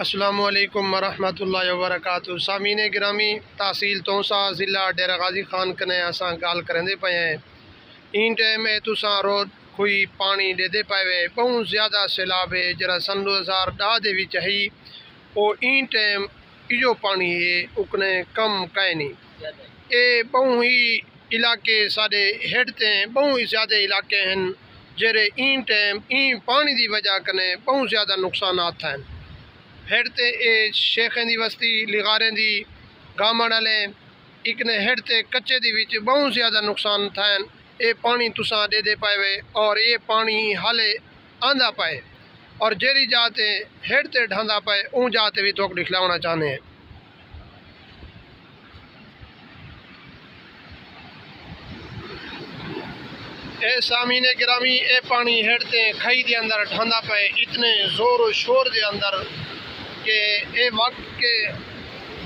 السلام علیکم ورحمۃ اللہ وبرکاتہ۔ سامعین گرامی، تحصیل تونسہ ضلع ڈیرہ غازی خان کنے اساں گال کرندے پے ہیں۔ این ٹائم ہے تساں روڈ کوئی پانی دے پائے وے بہت زیادہ سیلاب ہے جرا سن 2010 دے وچ ہی او این ٹائم ایجو پانی ہے اکنے کم کائے نہیں۔ اے بہت ہی علاقے ساڈے ہیڈ تے بہت ہی زیادہ علاقے ہیں جڑے این ٹائم این پانی دی وجہ کنے بہت زیادہ نقصانات ہیں۔ ہیڈ تے اے شیخیں دی بستی لغاریں دی گامن والے اکنے ہیڈ تے کچے دی وچ بہت زیادہ نقصان تھائیں۔ اے پانی تساں دے پائے وے اور یہ پانی حالے آندا پائے اور جیری جاتے ہیڈ تے ڈھاندا پائے اون جاتے بھی توک دکھلاونا چاہنے ہیں۔ اے سامعین گرامی، اے پانی ہیڈ تے کھائی دے اندر ڈھاندا پائے اتنے زور و شور دے اندر کہ اے وقت کے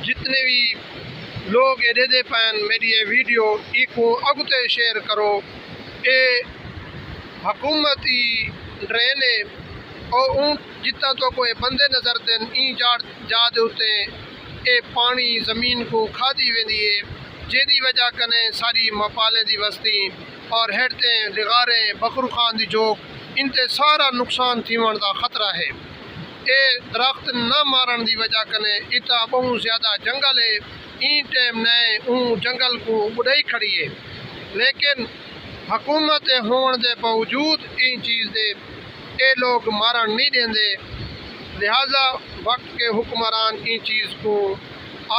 جتنے بھی لوگ اے دے پائیں میری یہ ویڈیو ایکو اگتے شیئر کرو۔ اے حکومتی ڈرین اور اون جتنا تو کوئی بندے نظر دیں این جا دے ہوتے اے پانی زمین کو کھا دی ویندی ہے جیدی وجہ کنے ساری مپالیں دی بستی اور ہیڈتے لغاریں بکرو خان دی جوک انتے سارا نقصان تھیون دا خطرہ ہے۔ اے درخت نہ مارن دی وجہ کنے اتا بہت زیادہ جنگل ہے، این ٹائم نئے اون جنگل کو بڑھائی کھڑی ہے، لیکن حکومت ہون دے باوجود این چیز دے اے لوگ مارن نہیں دیں دے، لہٰذا وقت کے حکمران این چیز کو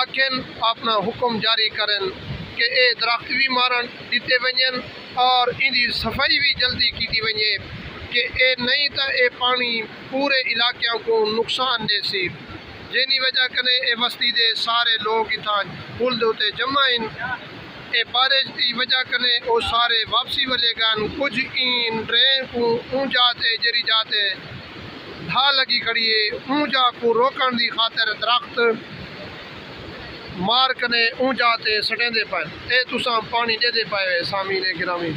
آکھن اپنا حکم جاری کرن کہ اے درخت بھی مارن دیتے ونجن اور ان دی صفائی بھی جلدی کی ونجے کہ اے نہیں تا اے پانی پورے علاقوں کو نقصان دے سی، جنی وجہ کنے اے بستی دے سارے لوگ اتھاں پل دے ہوتے جمع ہیں۔ اے بارش دی وجہ کنے او سارے واپسی والے گان کچھ این ڈرین کو اون جاتے جری جاتے ڈھا لگی کھڑی ہے، اون جا کو روکن دی خاطر درخت مار کنے اون جاتے سٹیں دے پائیں۔ اے تساں پانی دے پائے سامعین گرامی۔